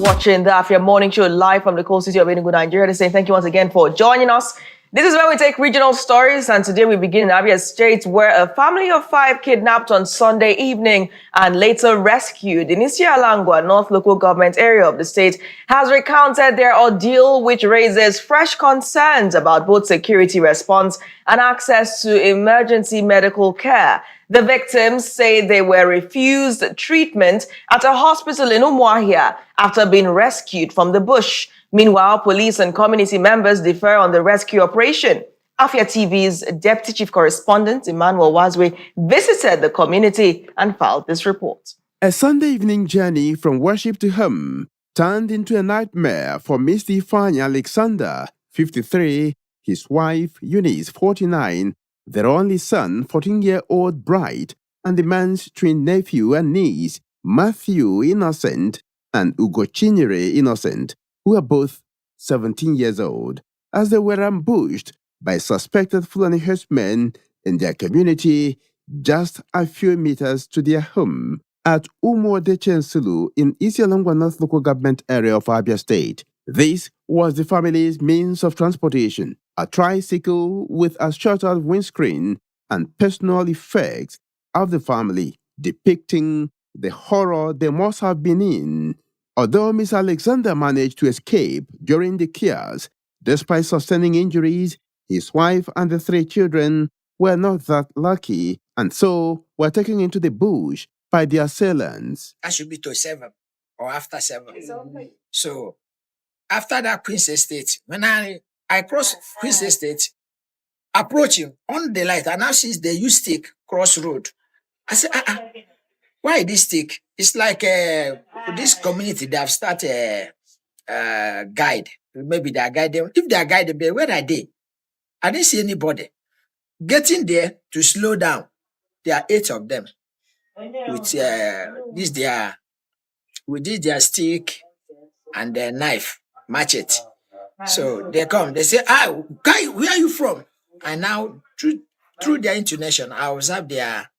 watching the Afia Morning Show live from the coast city of Enugu, Nigeria. To say thank you once again for joining us. This is where we take regional stories, and today we begin in Abia State, where a family of 5 kidnapped on Sunday evening and later rescued in Isiala, Ngwa, North Local Government area of the state, has recounted their ordeal, which raises fresh concerns about both security response and access to emergency medical care. The victims say they were refused treatment at a hospital in Umuodeche after being rescued from the bush. Meanwhile, police and community members differ on the rescue operation. Afia TV's Deputy Chief Correspondent, Emmanuel Wazwe, visited the community and filed this report. A Sunday evening journey from worship to home turned into a nightmare for Mr. Ifeanyi Alexander, 53, his wife, Eunice, 49, their only son, 14-year-old Bright, and the man's twin nephew and niece, Mathew Innocent and Ugochinyere Innocent, who are both 17 years old, as they were ambushed by suspected Fulani herdsmen in their community just a few meters to their home at Umuodeche-Nsulu in Isiala, North Local Government area of Abia State. This was the family's means of transportation, a tricycle with a shattered windscreen and personal effects of the family, depicting the horror they must have been in. Although Miss Alexander managed to escape during the chaos, despite sustaining injuries, his wife and the 3 children were not that lucky, and so were taken into the bush by the assailants. I should be to 7 or after 7. So after that Queen's Estate, when I cross Queen's Estate, approaching on the light, and now since they use stick cross road, I said, why this stick? It's like this community, they have started a guide. Maybe they are guiding. If they are guided, where are they? I didn't see anybody. Getting there to slow down, there are 8 of them with their stick and their knife, machete. So they come, they say, guy, where are you from? And now through their intonation, I observe their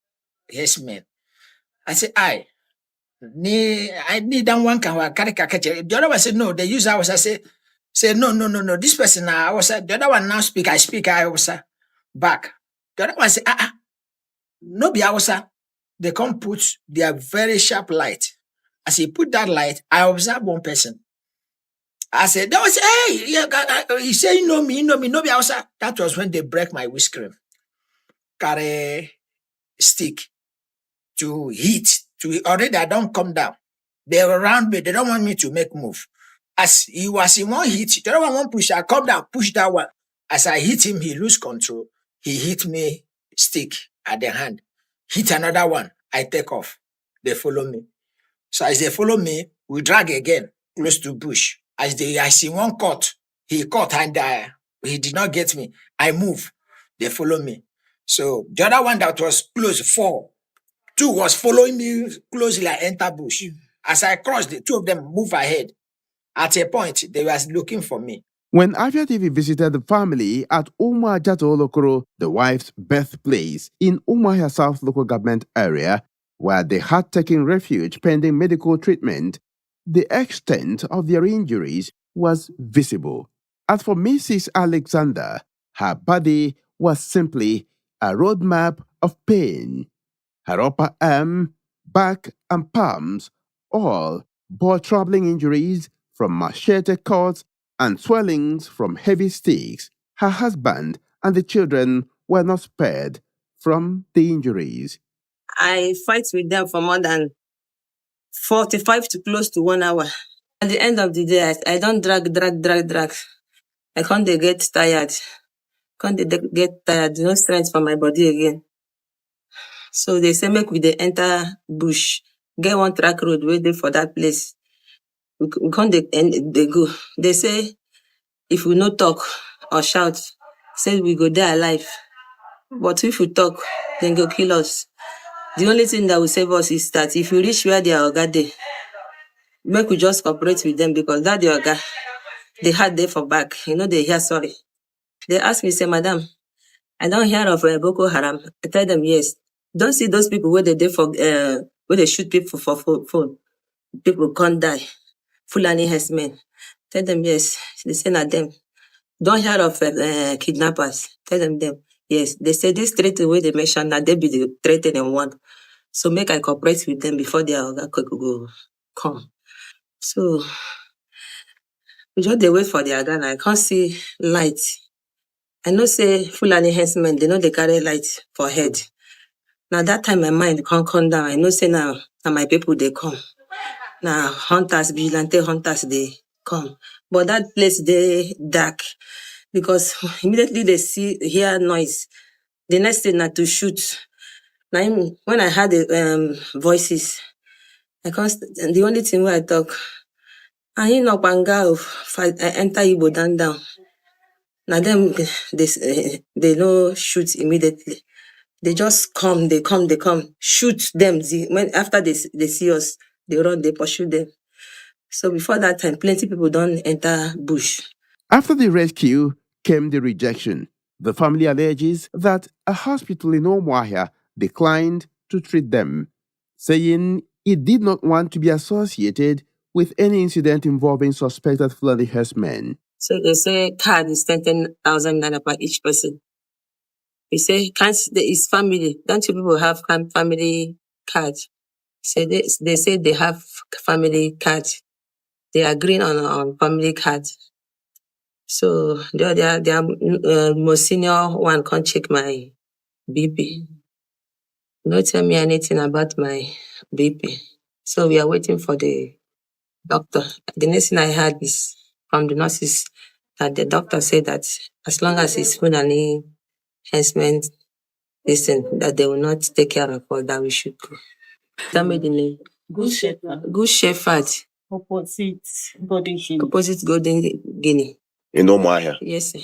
herdsmen. I say, I need that one can carry kakache. The other one said, no, they use ours. I say, no. This person now, the other one now speak, I speak, I was back. The other one say, no be ours. They come put their very sharp light. As he put that light, I observe one person. I said, that was, hey, he said, you know me, no be ours. That was when they break my windscreen. Carry stick to hit. Already I don't come down. They were around me. They don't want me to make move. As he was in one hit, the other one push. I come down, push that one. As I hit him, he lose control. He hit me stick at the hand. Hit another one. I take off. They follow me. So as they follow me, we drag again close to bush. I see one cut. He cut and he did not get me. I move. They follow me. So the other one that was close, 4. 2 was following me closely. I enter bush. As I crossed, the 2 of them move ahead. At a point, they were looking for me. When Afia TV visited the family at Umuodeche-Nsulu, the wife's birthplace in Umuodeche South Local Government area, where they had taken refuge pending medical treatment, the extent of their injuries was visible. As for Mrs. Alexander, her body was simply a roadmap of pain. Her upper arm, back, and palms all bore troubling injuries from machete cuts and swellings from heavy sticks. Her husband and the children were not spared from the injuries. I fight with them for more than 45 to close to 1 hour. At the end of the day, I don't drag. I can't get tired. No strength for my body again. So they say, make we dey enter bush, get one track road waiting for that place. We can't they go. They say, if we no talk or shout, say we go there alive. But if we talk, then go kill us. The only thing that will save us is that if we reach where they are oga, make we just cooperate with them, because that the oga, they had there for back. They hear sorry. They ask me, say, Madam, I don't hear of Boko Haram. I tell them, yes. Don't see those people where they shoot people for phone. People can't die. Fulani herdsmen. Tell them yes. They say na them. Don't hear of kidnappers. Tell them. Yes. They say this threat way they mention that they be the threatening one. So make I cooperate with them before their oga go come. So we just dey wait for their gun. I can't see light. I know say Fulani herdsmen, they know they carry light for head. Now that time my mind can't come down. I know say now my people they come. Now hunters, vigilante hunters they come. But that place they dark because immediately they hear noise. The next thing not to shoot. Now when I heard the voices, the only thing where I talk, I no banga of fight. I enter Igbo down. Now them they no shoot immediately. They just come, they come, shoot them. After they see us, they run, they pursue them. So before that time, plenty people don't enter bush. After the rescue came the rejection. The family alleges that a hospital in Umuahia declined to treat them, saying it did not want to be associated with any incident involving suspected Fulani herdsmen. So they say card is 10,000 naira per each person. We say, it's family. Don't you people have family card? So they say they have family card. They are agreeing on family card. So their most senior one can't check my BP. Don't tell me anything about my BP. So we are waiting for the doctor. The next thing I heard is from the nurses that the doctor said that as long as it's Fulani herdsmen, listen, that they will not take care of us, that we should go. Tell me the name. Good Shepherd. Good Shepherd. Opposite Golden Guinea. Opposite Golden Guinea. In Umuahia. Yes, sir.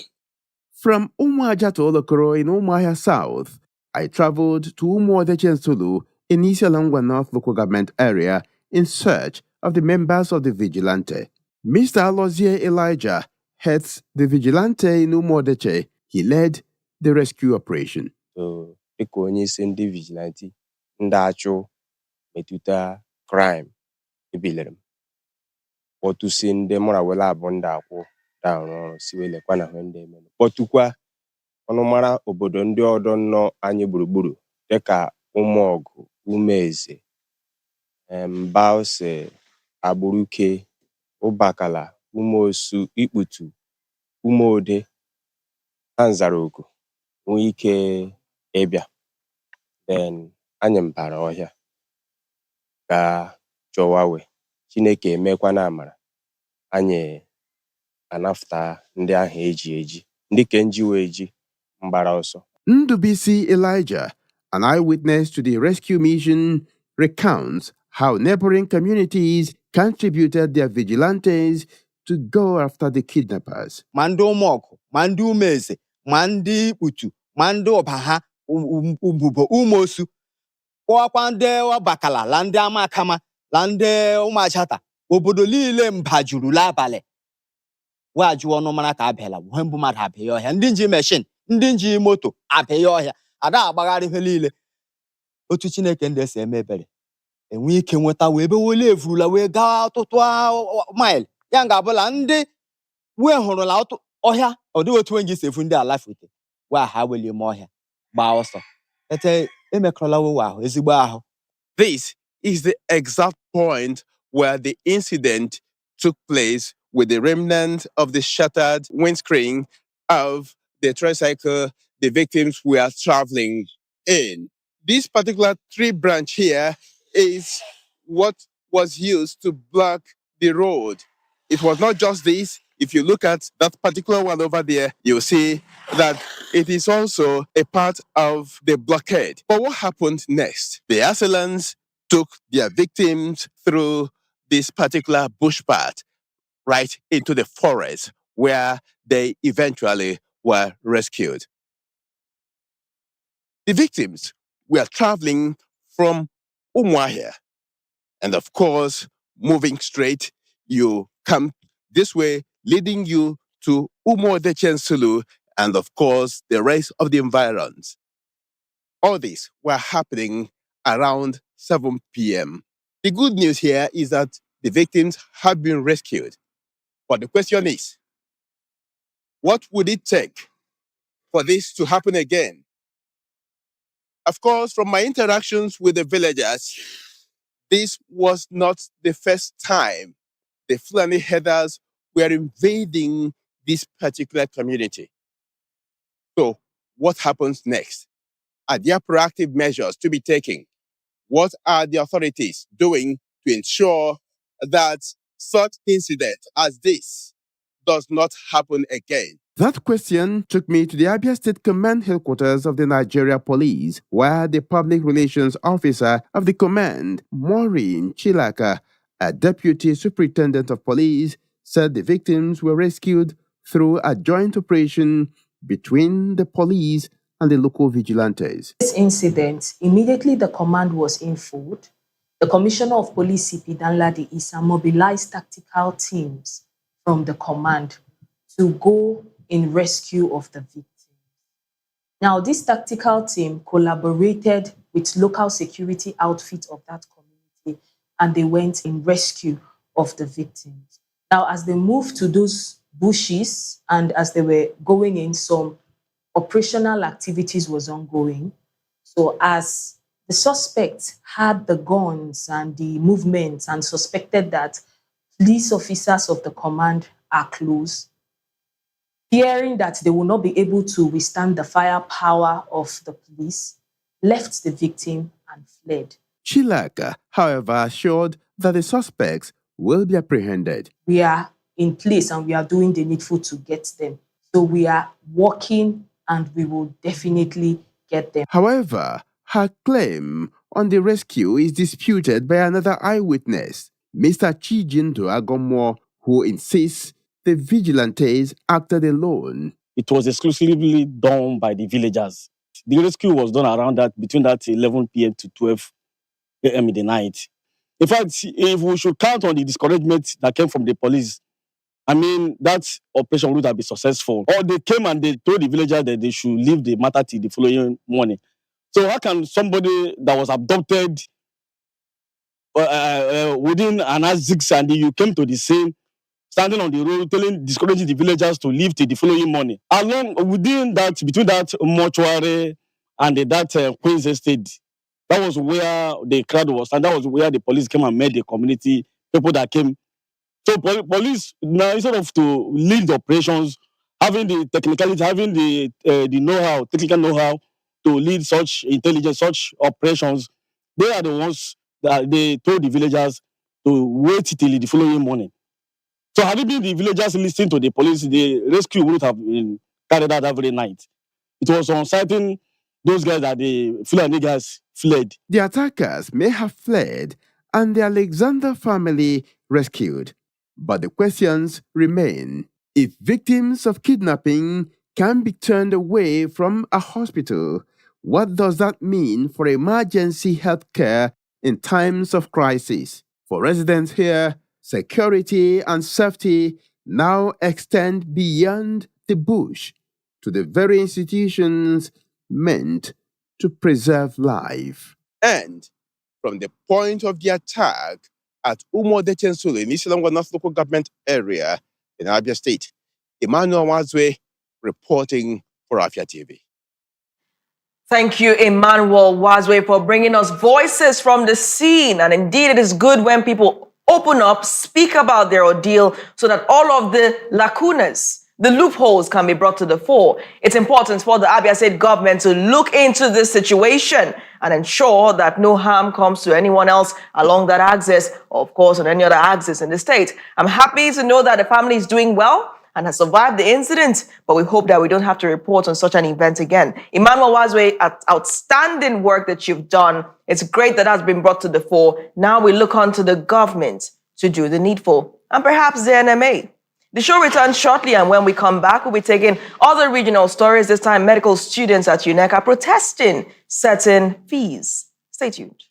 From Umuaja to Olokoro in Umuahia South, I traveled to Umuodeche-Nsulu in Isiala North local government area in search of the members of the Vigilante. Mr. Alozie Elijah heads the Vigilante in Umuodeche. He led the rescue operation. So, dịka onye isi ndị vigilante ndị achụ metụta crime ebilere m kpọtụsi ndị mụra wele abụ ndị akwụ darụ ọrụ si welekwa na hwe ndị emere kpọtụkwa ọnụmara obodo ndị ọdọ nọ anyị gburugburu dịka Umuogu, Umeze, Mbaose, Agburuke, Ụbakala, Umosu, Ikputu, Umuode, Nzarogo nwee ike ịbịa. Then anyị mbara ọhịa gaa chọwawe Chineke emekwa na amara anyị anafta ndị ahụ eji ndị ke njiwe eji mbara ọsọ. Ndubisi Elijah, an eyewitness to the rescue mission, recounts how neighboring communities contributed their vigilantes to go after the kidnappers. Ma ndị Umuogu, ma ndị Umeze, ma ndị Ikputu, ma ndị Ọbaha, Ububo, Umosu, kpọọkwa ndị Ọbakala, la ndị Amakama, la ndị Ụmụachata, obodo niile mba juru l'abalị. Wajụ ọnụmara ka abịala, ihe mbụ mmadụ abịa ọhịa, ndị nji machine, ndị nji moto abịa ọhịa, ada agbagharị ihe niile. Otu Chineke ndị esi eme ebere. Enwe ike nweta wee ebe wele evurula wee gaa ọtụtụ mile. Ya ga-abụla ndị wee hụrụla ọhịa, ọ dịghị otu onye isi efu ndị ala fote. Wa ha weli ime ọhịa gbaa ọsọ. Ete emekọrọla wewe ahụ ezigbo ahụ. This is the exact point where the incident took place with the remnant of the shattered windscreen of the tricycle the victims were traveling in. This particular tree branch here is what was used to block the road. It was not just this. If you look at that particular one over there, you'll see that it is also a part of the blockade. But what happened next? The assailants took their victims through this particular bush path right into the forest where they eventually were rescued. The victims were traveling from Umuahia. And of course, moving straight, you come this way, leading you to Umuodeche-Nsulu and of course, the rest of the environs. All this were happening around 7 p.m. The good news here is that the victims have been rescued. But the question is, what would it take for this to happen again? Of course, from my interactions with the villagers, this was not the first time the Fulani herders were invading this particular community. So, what happens next? Are there proactive measures to be taken? What are the authorities doing to ensure that such incident as this does not happen again? That question took me to the Abia State Command headquarters of the Nigeria Police, where the public relations officer of the command, Maureen Chilaka, a deputy superintendent of police, said the victims were rescued through a joint operation between the police and the local vigilantes. This incident, immediately the command was informed. The Commissioner of Police, CP Danladi Issa, mobilized tactical teams from the command to go in rescue of the victims. Now, this tactical team collaborated with local security outfits of that community, and they went in rescue of the victims. Now, as they moved to those bushes and as they were going in, some operational activities was ongoing. So as the suspect had the guns and the movements and suspected that police officers of the command are close, fearing that they will not be able to withstand the firepower of the police, left the victim and fled. Chilaka, however, assured that the suspects will be apprehended. We are in place and we are doing the needful to get them. So we are working and we will definitely get them. However, her claim on the rescue is disputed by another eyewitness, Mr. Chijindo Agomo, who insists the vigilantes acted alone. It was exclusively done by the villagers. The rescue was done around that, between that 11 p.m. to 12 a.m. in the night. In fact, if we should count on the discouragement that came from the police, I mean, that operation would have been successful. Or they came and they told the villagers that they should leave the matter till the following morning. So how can somebody that was abducted within an hour 6 and you came to the scene, standing on the road, discouraging the villagers to leave till the following morning? Along within that, between that mortuary and that Queen's Estate, that was where the crowd was, and that was where the police came and met the community people that came. So police now, instead of to lead the operations, having the technicality, having the know-how, technical know-how to lead such intelligence, such operations, they are the ones that they told the villagers to wait till the following morning. So had it been the villagers listening to the police, the rescue would have been carried out that very night. It was uncertain those guys that the Fulani guys fled. The attackers may have fled and the Alexander family rescued. But the questions remain. If victims of kidnapping can be turned away from a hospital, what does that mean for emergency health care in times of crisis? For residents here, security and safety now extend beyond the bush to the very institutions meant to preserve life. And from the point of the attack at Umuodeche-Nsulu in Isiala North Local Government Area in Abia State, Emmanuel Wazwe reporting for Afia TV. Thank you, Emmanuel Wazwe, for bringing us voices from the scene. And indeed, it is good when people open up, speak about their ordeal, so that all of the lacunas, the loopholes can be brought to the fore. It's important for the Abia State government to look into this situation and ensure that no harm comes to anyone else along that axis, or of course on any other axis in the state. I'm happy to know that the family is doing well and has survived the incident, but we hope that we don't have to report on such an event again. Emmanuel Wazwe, outstanding work that you've done. It's great that has been brought to the fore. Now we look on to the government to do the needful, and perhaps the NMA. The show returns shortly, and when we come back, we'll be taking other regional stories. This time, medical students at UNEC are protesting certain fees. Stay tuned.